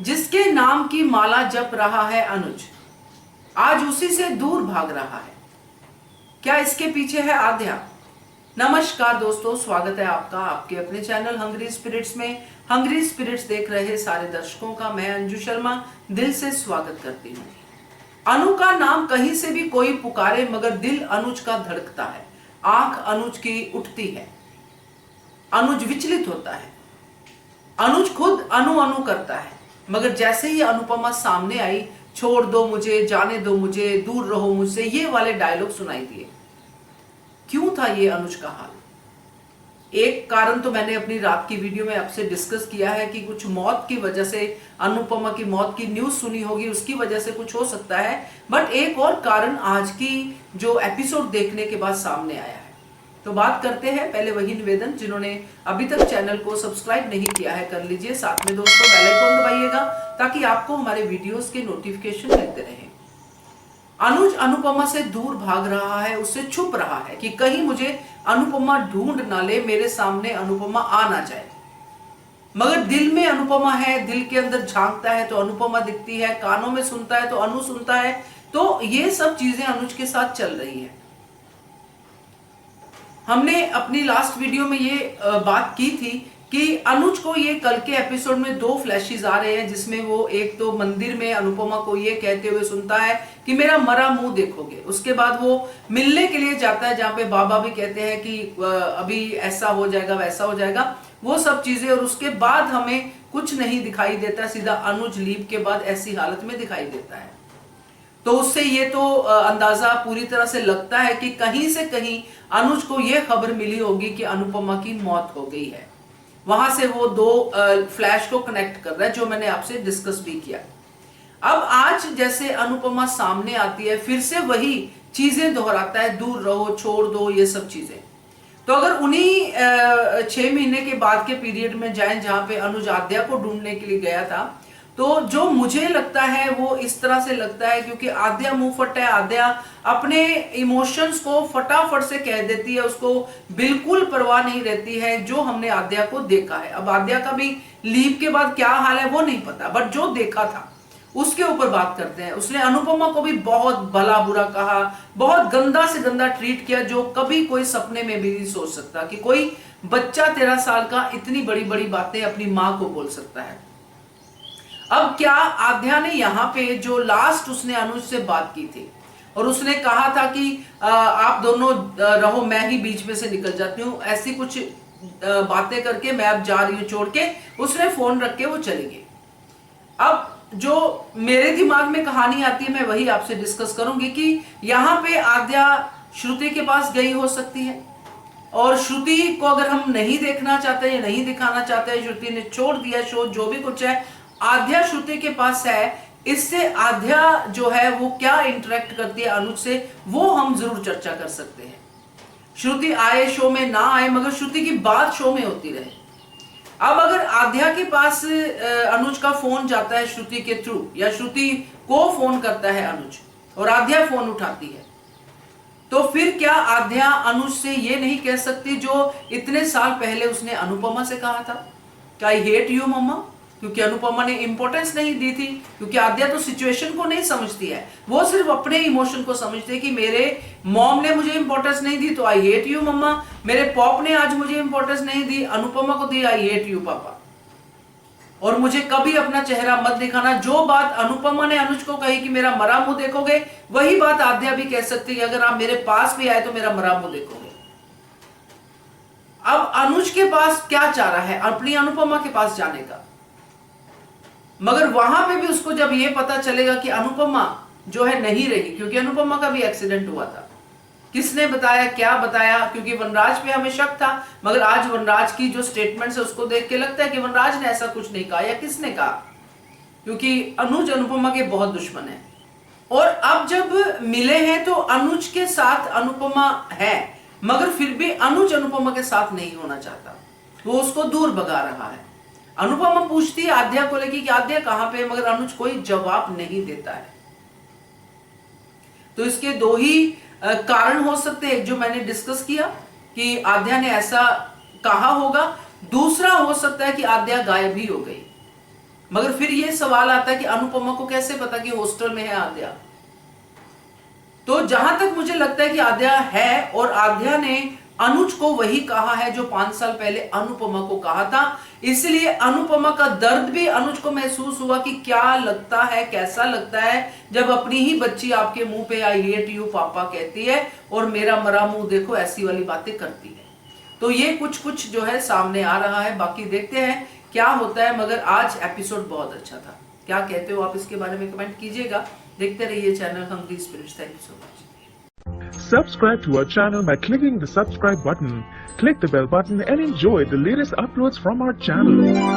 जिसके नाम की माला जप रहा है अनुज, आज उसी से दूर भाग रहा है। क्या इसके पीछे है आद्या? नमस्कार दोस्तों, स्वागत है आपका आपके अपने चैनल हंग्री स्पिरिट्स में। हंग्री स्पिरिट्स देख रहे सारे दर्शकों का मैं अंजू शर्मा दिल से स्वागत करती हूँ। अनु का नाम कहीं से भी कोई पुकारे मगर दिल अनुज का धड़कता है, आंख अनुज की उठती है, अनुज विचलित होता है। अनुज खुद अनु अनु करता है, मगर जैसे ही अनुपमा सामने आई, छोड़ दो मुझे, जाने दो मुझे, दूर रहो मुझसे, ये वाले डायलॉग सुनाई दिए। क्यों था ये अनुज का हाल? एक कारण तो मैंने अपनी रात की वीडियो में आपसे डिस्कस किया है कि कुछ मौत की वजह से, अनुपमा की मौत की न्यूज सुनी होगी, उसकी वजह से कुछ हो सकता है। बट एक और कारण आज की जो एपिसोड देखने के बाद सामने आया है। तो बात करते हैं। पहले वही निवेदन, जिन्होंने अभी तक चैनल को सब्सक्राइब नहीं किया है कर लीजिए, साथ में दोस्तों बेल आइकन दबाइएगा ताकि आपको हमारे वीडियोस के नोटिफिकेशन मिलते रहे। अनुज अनुपमा से दूर भाग रहा है, उससे छुप रहा है कि कहीं मुझे अनुपमा ढूंढ ना ले, मेरे सामने अनुपमा आ ना जाए। मगर दिल में अनुपमा है, दिल के अंदर झांकता है तो अनुपमा दिखती है, कानों में सुनता है तो अनु सुनता है। तो ये सब चीजें अनुज के साथ चल रही है। हमने अपनी लास्ट वीडियो में ये बात की थी कि अनुज को ये कल के एपिसोड में दो फ्लैशेस आ रहे हैं, जिसमें वो एक तो मंदिर में अनुपमा को ये कहते हुए सुनता है कि मेरा मरा मुंह देखोगे। उसके बाद वो मिलने के लिए जाता है जहां पे बाबा भी कहते हैं कि अभी ऐसा हो जाएगा वैसा हो जाएगा, वो सब चीजें। और उसके बाद हमें कुछ नहीं दिखाई देता, सीधा अनुज लीव के बाद ऐसी हालत में दिखाई देता है। तो उससे ये तो अंदाजा पूरी तरह से लगता है कि कहीं से कहीं अनुज को यह खबर मिली होगी कि अनुपमा की मौत हो गई है। वहां से वो दो फ्लैश को कनेक्ट कर रहा है, जो मैंने आपसे डिस्कस भी किया। अब आज जैसे अनुपमा सामने आती है, फिर से वही चीजें दोहराता है, दूर रहो, छोड़ दो, ये सब चीजें। तो अगर उन्हीं 6 महीने के बाद के पीरियड में जाएं जहां पे अनुज आद्या को ढूंढने के लिए गया था, तो जो मुझे लगता है वो इस तरह से लगता है क्योंकि आद्या मुंह फट है। आद्या अपने इमोशंस को फटाफट से कह देती है, उसको बिल्कुल परवाह नहीं रहती है, जो हमने आद्या को देखा है। अब आद्या का भी लीव के बाद क्या हाल है वो नहीं पता, बट जो देखा था उसके ऊपर बात करते हैं। उसने अनुपमा को भी बहुत भला बुरा कहा, बहुत गंदा से गंदा ट्रीट किया, जो कभी कोई सपने में भी नहीं सोच सकता कि कोई बच्चा 13 साल का इतनी बड़ी बड़ी बातें अपनी मां को बोल सकता है। अब क्या आद्या ने यहाँ पे जो लास्ट उसने अनुज से बात की थी और उसने कहा था कि आप दोनों रहो, मैं ही बीच में से निकल जाती हूँ, ऐसी कुछ बातें करके मैं अब जा रही हूँ छोड़ के, उसने फोन रख के वो चली गई। अब जो मेरे दिमाग में कहानी आती है मैं वही आपसे डिस्कस करूंगी कि यहाँ पे आद्या श्रुति के पास गई हो सकती है, और श्रुति को अगर हम नहीं देखना चाहते या नहीं दिखाना चाहते, श्रुति ने छोड़ दिया शो, जो भी कुछ है आद्या श्रुति के पास है, इससे आद्या जो है वो क्या इंटरेक्ट करती है अनुज से, वो हम जरूर चर्चा कर सकते हैं। श्रुति आए शो में, ना आए, मगर श्रुति की बात शो में होती रहे। अब अगर आद्या के पास अनुज का फोन जाता है श्रुति के थ्रू, या श्रुति को फोन करता है अनुज और आद्या फोन उठाती है, तो फिर क्या आद्या अनुज से ये नहीं कह सकती जो इतने साल पहले उसने अनुपमा से कहा था कि आई हेट यू मम्मा, क्योंकि अनुपमा ने इंपॉर्टेंस नहीं दी थी, क्योंकि आद्या तो सिचुएशन को नहीं समझती है, वो सिर्फ अपने इमोशन को समझती है कि मेरे मॉम ने मुझे इंपॉर्टेंस नहीं दी तो आई हेट यू मम्मा, मेरे पॉप ने आज मुझे इंपॉर्टेंस नहीं दी, अनुपमा को दी, आई हेट यू पापा, और मुझे कभी अपना चेहरा मत दिखाना। जो बात अनुपमा ने अनुज को कही कि मेरा मरा मुंह देखोगे, वही बात आद्या भी कह सकती है, अगर आप मेरे पास भी आए तो मेरा मरा मुंह देखोगे। अब अनुज के पास क्या चाह रहा है? अपनी अनुपमा के पास जाने का, मगर वहां पे भी उसको जब ये पता चलेगा कि अनुपमा जो है नहीं रही, क्योंकि अनुपमा का भी एक्सीडेंट हुआ था, किसने बताया, क्या बताया, क्योंकि वनराज पे हमें शक था, मगर आज वनराज की जो स्टेटमेंट्स है उसको देख के लगता है कि वनराज ने ऐसा कुछ नहीं कहा, या किसने कहा, क्योंकि अनुज अनुपमा के बहुत दुश्मन है। और अब जब मिले हैं तो अनुज के साथ अनुपमा है, मगर फिर भी अनुज अनुपमा के साथ नहीं होना चाहता, वो उसको दूर भगा रहा है। अनुपमा पूछती है आद्या को लेके कि आद्या कहां पे, मगर अनुज कोई जवाब नहीं देता है। तो इसके दो ही कारण हो सकते हैं, जो मैंने डिस्कस किया कि आद्या ने ऐसा कहा होगा, दूसरा हो सकता है कि आद्या गायब ही हो गई। मगर फिर ये सवाल आता है कि अनुपमा को कैसे पता कि हॉस्टल में है आद्या। तो जहां तक मुझे लगता है कि आद्या है, और आद्या ने अनुज को वही कहा है जो 5 साल पहले अनुपमा को कहा था, इसलिए अनुपमा का दर्द भी अनुज को महसूस हुआ कि क्या लगता है, कैसा लगता है जब अपनी ही बच्ची आपके मुंह पे आई हेट यू पापा कहती है और मेरा मरा मुंह देखो ऐसी वाली बातें करती है। तो ये कुछ जो है सामने आ रहा है, बाकी देखते हैं क्या होता है। मगर आज एपिसोड बहुत अच्छा था। क्या कहते हो आप इसके बारे में कमेंट कीजिएगा। देखते रहिए channel hungry spirits. Thank you so much. Subscribe to our channel by clicking the subscribe button. Click the bell button and enjoy the latest uploads from our channel.